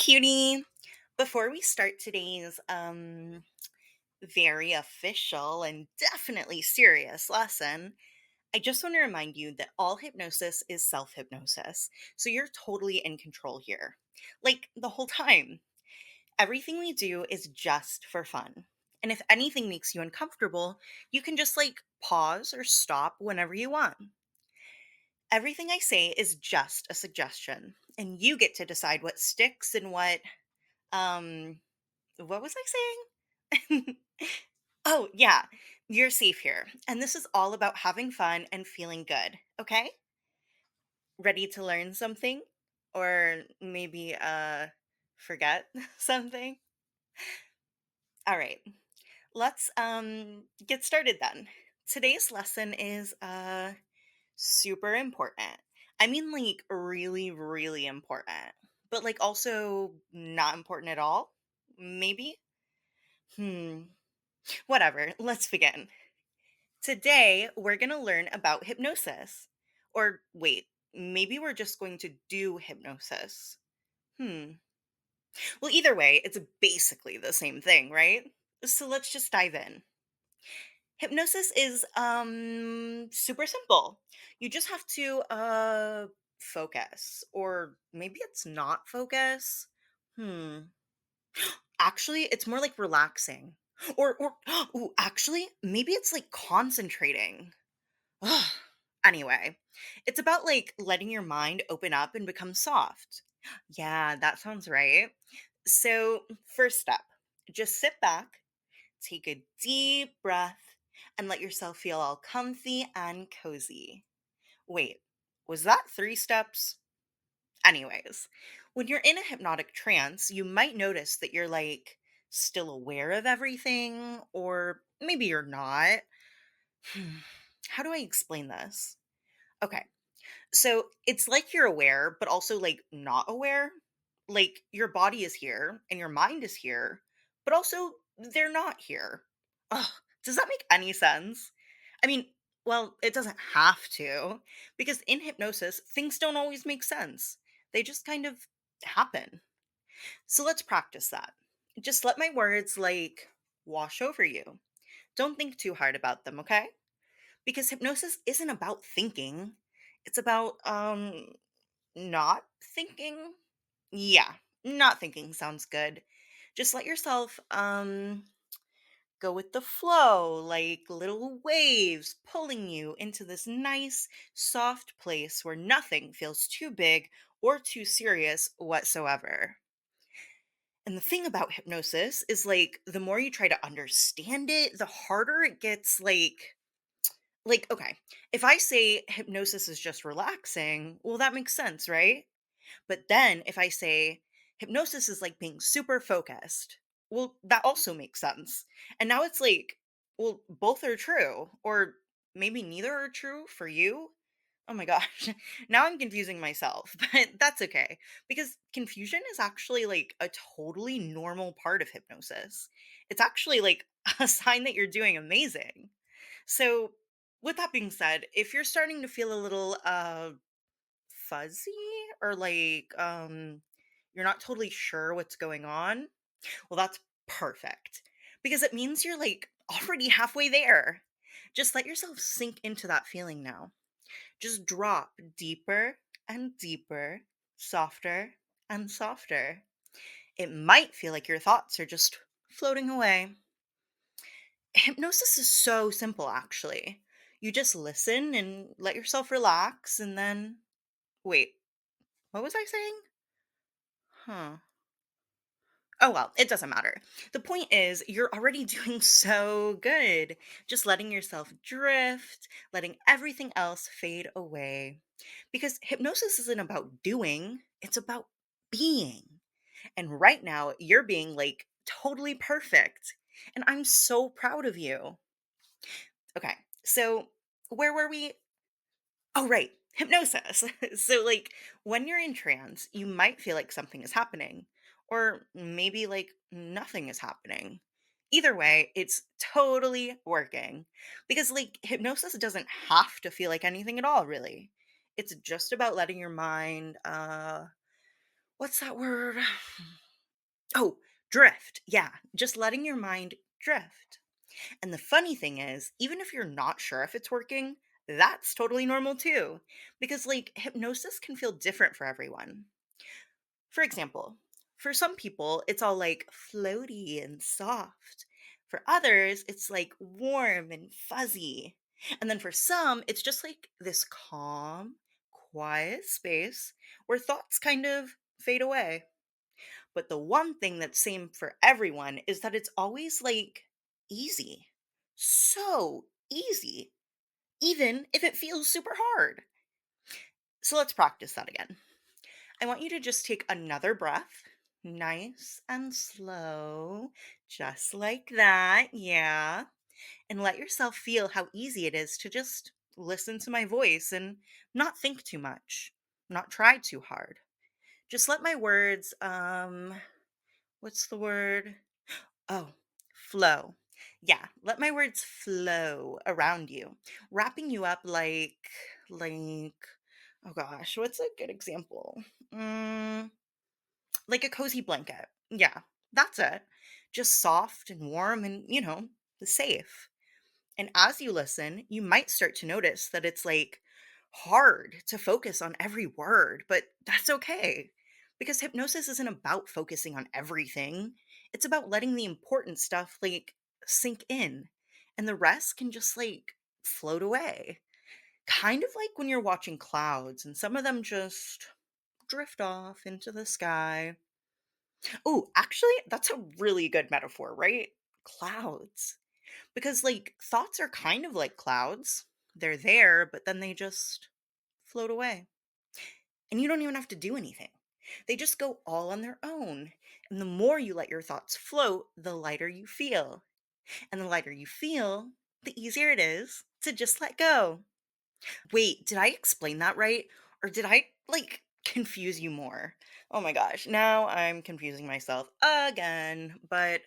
cutie. Before we start today's very official and definitely serious lesson, I just want to remind you that all hypnosis is self-hypnosis. So you're totally in control here. Like the whole time. Everything we do is just for fun. And if anything makes you uncomfortable, you can just pause or stop whenever you want. Everything I say is just a suggestion, and you get to decide what sticks and um what was I saying? Oh, yeah. You're safe here. And this is all about having fun and feeling good, okay? Ready to learn something or maybe forget something? All right. Let's get started then. Today's lesson is super important. I mean really really important. But also not important at all? Maybe? Hmm. Whatever, let's begin. Today, we're going to learn about hypnosis. Or wait, maybe we're just going to do hypnosis. Hmm. Well, either way, it's basically the same thing, right? So let's just dive in. Hypnosis is super simple. You just have to focus, or maybe it's not focus. Hmm. Actually, it's more like relaxing. Or ooh, actually, maybe it's like concentrating. Ugh. Anyway, it's about letting your mind open up and become soft. Yeah, that sounds right. So, first step, just sit back, take a deep breath, and let yourself feel all comfy and cozy. Wait, was that three steps? Anyways, when you're in a hypnotic trance, you might notice that you're still aware of everything, or maybe you're not. How do I explain this? Okay, so it's like you're aware, but also not aware. Like your body is here and your mind is here, but also they're not here. Ugh, does that make any sense? I mean, well, it doesn't have to, because in hypnosis, things don't always make sense. They just kind of happen. So let's practice that. Just let my words wash over you. Don't think too hard about them, okay? Because hypnosis isn't about thinking. It's about not thinking. Yeah, not thinking sounds good. Just let yourself go with the flow, like little waves pulling you into this nice soft place where nothing feels too big or too serious whatsoever. And the thing about hypnosis is the more you try to understand it, the harder it gets okay, if I say hypnosis is just relaxing, well that makes sense, right? But then if I say hypnosis is like being super focused, well, that also makes sense. And now it's well, both are true, or maybe neither are true for you. Oh my gosh, now I'm confusing myself, but that's okay because confusion is actually a totally normal part of hypnosis. It's actually a sign that you're doing amazing. So, with that being said, if you're starting to feel a little fuzzy or you're not totally sure what's going on, well that's perfect because it means you're already halfway there. Just let yourself sink into that feeling now. Just drop deeper and deeper, softer and softer. It might feel like your thoughts are just floating away. Hypnosis is so simple, actually. You just listen and let yourself relax, and then wait, what was I saying? Huh. Oh well, it doesn't matter. The point is, you're already doing so good. Just letting yourself drift, letting everything else fade away. Because hypnosis isn't about doing, it's about being. And right now, you're being totally perfect. And I'm so proud of you. Okay, so where were we? Oh, right, hypnosis. So, when you're in trance, you might feel like something is happening, or maybe nothing is happening. Either way, it's totally working because, hypnosis doesn't have to feel like anything at all, really. It's just about letting your mind, what's that word? Oh, drift. Yeah, just letting your mind drift. And the funny thing is, even if you're not sure if it's working, that's totally normal too. Because, like, hypnosis can feel different for everyone. For example, for some people, it's all like floaty and soft. For others, it's like warm and fuzzy. And then for some, it's just like this calm, quiet space where thoughts kind of fade away. But the one thing that's same for everyone is that it's always like easy. So easy, even if it feels super hard. So let's practice that again. I want you to just take another breath, nice and slow, just like that. Yeah. And let yourself feel how easy it is to just listen to my voice and not think too much, not try too hard. Just let my words, what's the word? Oh, flow. Yeah, let my words flow around you, wrapping you up like, oh gosh, what's a good example? Mm, like a cozy blanket. Yeah, that's it. Just soft and warm and, safe. And as you listen, you might start to notice that it's like hard to focus on every word, but that's okay. Because hypnosis isn't about focusing on everything, it's about letting the important stuff like sink in, and the rest can just like float away. Kind of like when you're watching clouds and some of them just drift off into the sky. Oh, actually, that's a really good metaphor, right? Clouds. Because, like, thoughts are kind of like clouds. They're there, but then they just float away. And you don't even have to do anything. They just go all on their own. And the more you let your thoughts float, the lighter you feel. And the lighter you feel, the easier it is to just let go. Wait, did I explain that right? Or did I, like, confuse you more? Oh my gosh, now I'm confusing myself again. But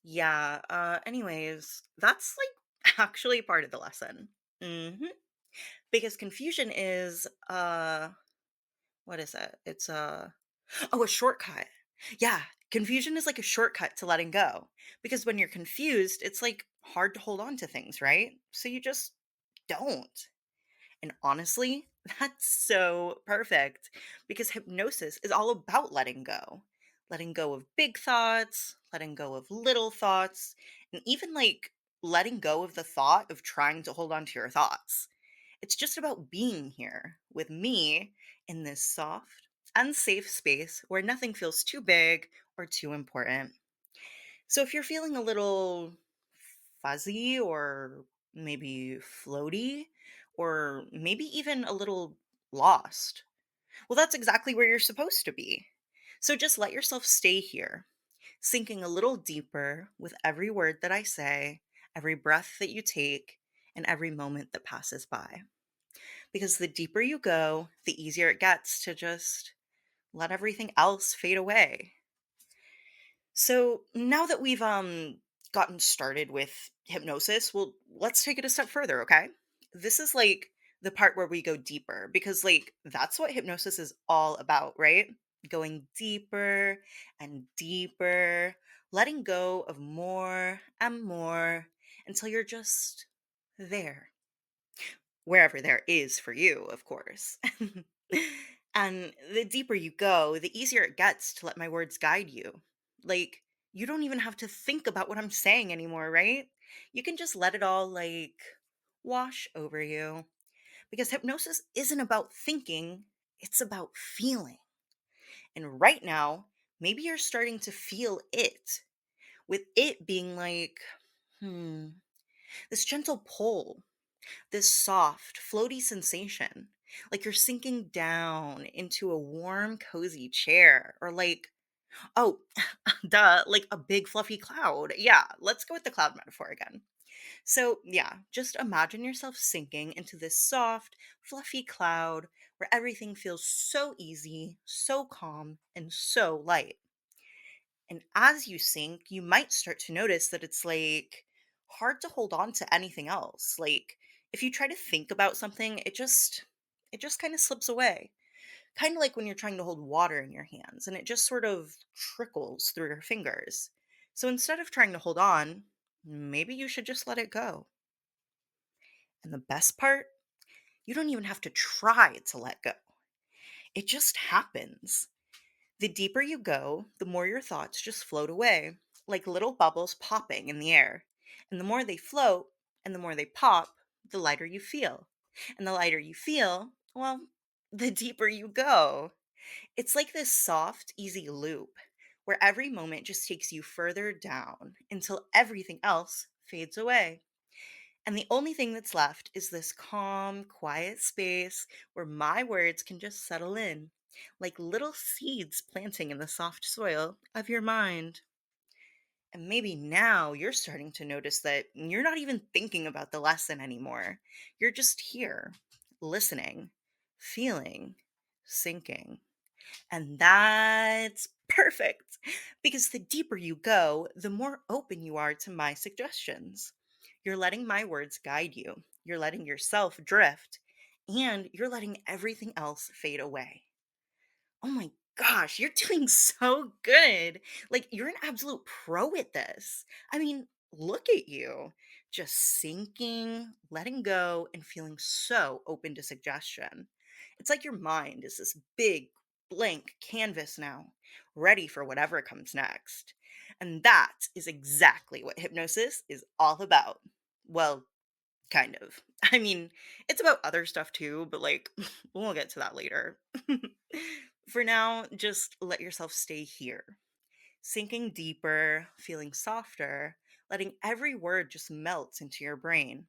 yeah, anyways, that's like actually part of the lesson. hmm Because confusion is what is it? It's oh, a shortcut. Yeah, confusion is like a shortcut to letting go. Because when you're confused, it's like hard to hold on to things, right? So you just don't. And honestly, that's so perfect because hypnosis is all about letting go of big thoughts, letting go of little thoughts, and even like letting go of the thought of trying to hold on to your thoughts. It's just about being here with me in this soft, unsafe space where nothing feels too big or too important. So if you're feeling a little fuzzy or maybe floaty or maybe even a little lost, well, that's exactly where you're supposed to be. So just let yourself stay here, sinking a little deeper with every word that I say, every breath that you take, and every moment that passes by. Because the deeper you go, the easier it gets to just let everything else fade away. So now that we've gotten started with hypnosis, well, let's take it a step further, okay? This is like the part where we go deeper because like that's what hypnosis is all about, right? Going deeper and deeper, letting go of more and more until you're just there, wherever there is for you, of course. And the deeper you go, the easier it gets to let my words guide you. Like, you don't even have to think about what I'm saying anymore, right? You can just let it all, like, wash over you. Because hypnosis isn't about thinking, it's about feeling. And right now, maybe you're starting to feel it, with it being like, hmm, this gentle pull, this soft, floaty sensation, like you're sinking down into a warm, cozy chair, or like, oh, duh, like a big fluffy cloud. Yeah, let's go with the cloud metaphor again. So, yeah, just imagine yourself sinking into this soft, fluffy cloud where everything feels so easy, so calm, and so light. And as you sink, you might start to notice that it's like hard to hold on to anything else. Like if you try to think about something, it just kind of slips away. kind of like when you're trying to hold water in your hands and it just sort of trickles through your fingers. So instead of trying to hold on, maybe you should just let it go. And the best part, you don't even have to try to let go. It just happens. The deeper you go, the more your thoughts just float away, like little bubbles popping in the air. And the more they float and the more they pop, the lighter you feel. And the lighter you feel, well, the deeper you go. It's like this soft, easy loop where every moment just takes you further down until everything else fades away. And the only thing that's left is this calm, quiet space where my words can just settle in, like little seeds planting in the soft soil of your mind. And maybe now you're starting to notice that you're not even thinking about the lesson anymore. You're just here, listening, feeling, sinking. And that's perfect because the deeper you go, the more open you are to my suggestions. You're letting my words guide you, you're letting yourself drift, and you're letting everything else fade away. Oh my gosh, you're doing so good. Like, you're an absolute pro at this. I mean, look at you. Just sinking, letting go, and feeling so open to suggestion. It's like your mind is this big, blank canvas now, ready for whatever comes next. And that is exactly what hypnosis is all about. Well, kind of. I mean, it's about other stuff too, but like, we'll get to that later. For now, just let yourself stay here, sinking deeper, feeling softer, letting every word just melt into your brain.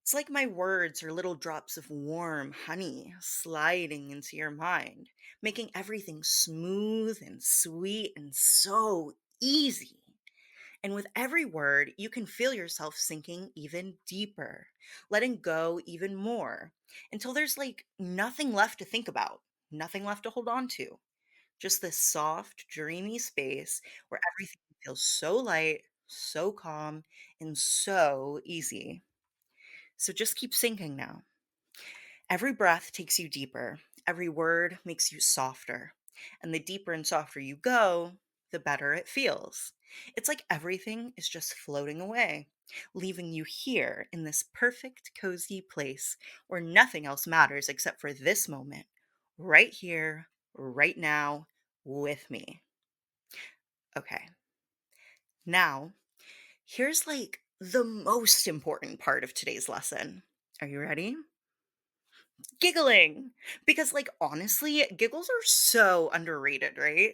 It's like my words are little drops of warm honey sliding into your mind, making everything smooth and sweet and so easy. And with every word, you can feel yourself sinking even deeper, letting go even more, until there's like nothing left to think about, nothing left to hold on to. Just this soft, dreamy space where everything feels so light, so calm, and so easy. So just keep sinking now. Every breath takes you deeper, every word makes you softer. And the deeper and softer you go, the better it feels. It's like everything is just floating away, leaving you here in this perfect, cozy place where nothing else matters except for this moment, right here, right now, with me. Okay, now here's like the most important part of today's lesson. Are you ready? Giggling. Because, like, honestly, giggles are so underrated, right?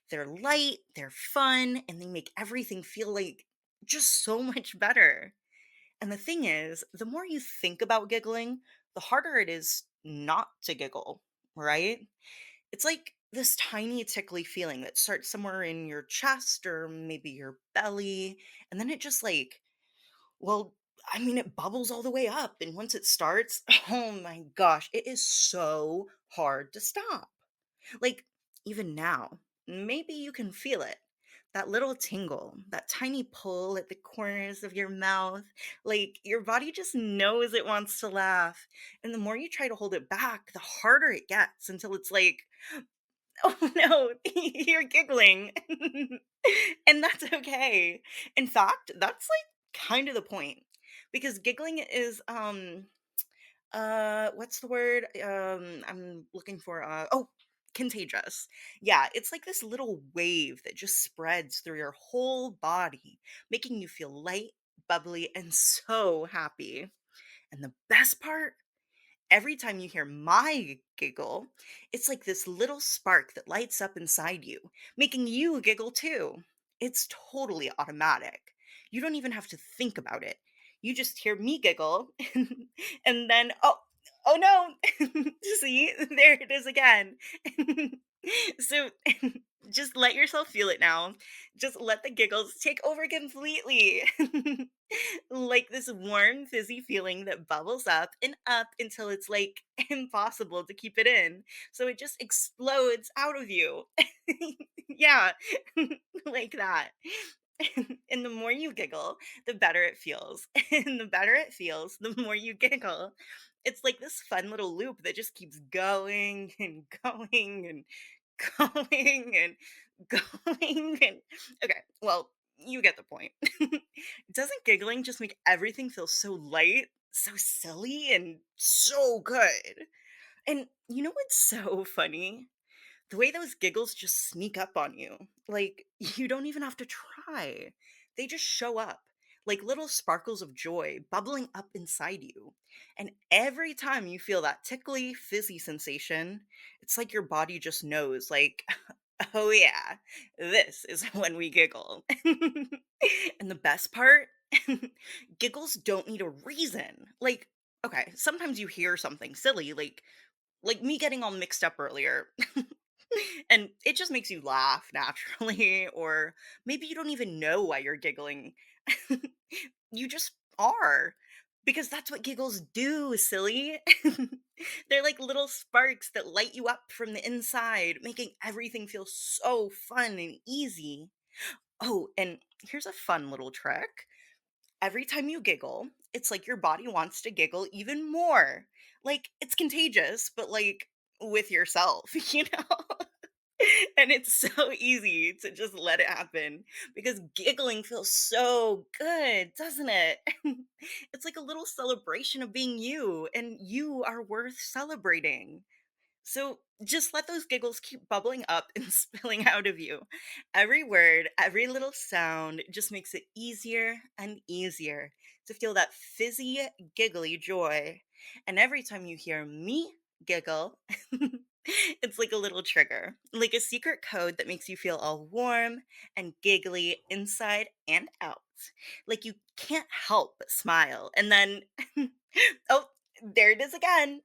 They're light, they're fun, and they make everything feel like just so much better. And the thing is, the more you think about giggling, the harder it is not to giggle, right? It's like this tiny tickly feeling that starts somewhere in your chest or maybe your belly, and then it just like well, I mean, it bubbles all the way up, and once it starts, oh my gosh, it is so hard to stop. Like, even now, maybe you can feel it. That little tingle, that tiny pull at the corners of your mouth. Like, your body just knows it wants to laugh. And the more you try to hold it back, the harder it gets until it's like, oh no, you're giggling. And that's okay. In fact, that's like kind of the point. Because giggling is what's the word? I'm looking for contagious. Yeah, it's like this little wave that just spreads through your whole body, making you feel light, bubbly, and so happy. And the best part, every time you hear my giggle, it's like this little spark that lights up inside you, making you giggle too. It's totally automatic. You don't even have to think about it. You just hear me giggle, and then, oh no, see, there it is again. So just let yourself feel it now. Just let the giggles take over completely. Like this warm, fizzy feeling that bubbles up and up until it's like impossible to keep it in. So it just explodes out of you. Yeah, like that. And the more you giggle, the better it feels. And the better it feels, the more you giggle. It's like this fun little loop that just keeps going and going and going and going and okay, well, you get the point. Doesn't giggling just make everything feel so light, so silly, and so good? And you know what's so funny? The way those giggles just sneak up on you. Like, you don't even have to try. They just show up like little sparkles of joy bubbling up inside you. And every time you feel that tickly, fizzy sensation, it's like your body just knows, like, oh yeah, this is when we giggle. And the best part, giggles don't need a reason. Like, okay, sometimes you hear something silly, like me getting all mixed up earlier. And it just makes you laugh naturally, or maybe you don't even know why you're giggling. You just are. Because that's what giggles do, silly. They're like little sparks that light you up from the inside, making everything feel so fun and easy. Oh, and here's a fun little trick. Every time you giggle, it's like your body wants to giggle even more. Like it's contagious, but like with yourself, you know? And it's so easy to just let it happen because giggling feels so good, doesn't it? It's like a little celebration of being you, and you are worth celebrating. So just let those giggles keep bubbling up and spilling out of you. Every word, every little sound just makes it easier and easier to feel that fizzy, giggly joy. And every time you hear me giggle, it's like a little trigger, like a secret code that makes you feel all warm and giggly inside and out. Like you can't help but smile. And then, oh, there it is again.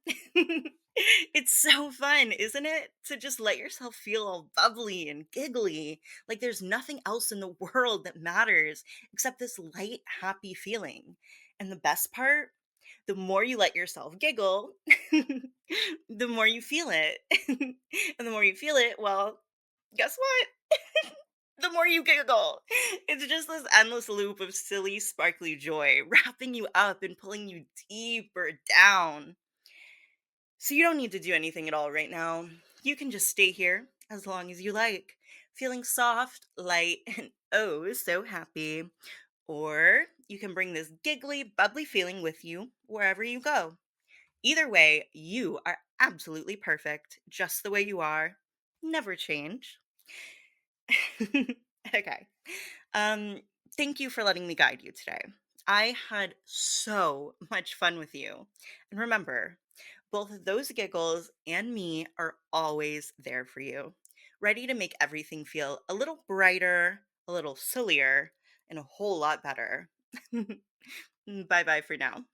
It's so fun, isn't it? To just let yourself feel all bubbly and giggly. Like there's nothing else in the world that matters except this light, happy feeling. And the best part, the more you let yourself giggle, the more you feel it. And the more you feel it, well, guess what? The more you giggle. It's just this endless loop of silly, sparkly joy, wrapping you up and pulling you deeper down. So you don't need to do anything at all right now. You can just stay here as long as you like, feeling soft, light, and oh so happy. Or you can bring this giggly, bubbly feeling with you wherever you go. Either way, you are absolutely perfect, just the way you are. Never change. Okay. Um, Thank you for letting me guide you today. I had so much fun with you. And remember, both those giggles and me are always there for you, ready to make everything feel a little brighter, a little sillier, and a whole lot better. Bye bye for now.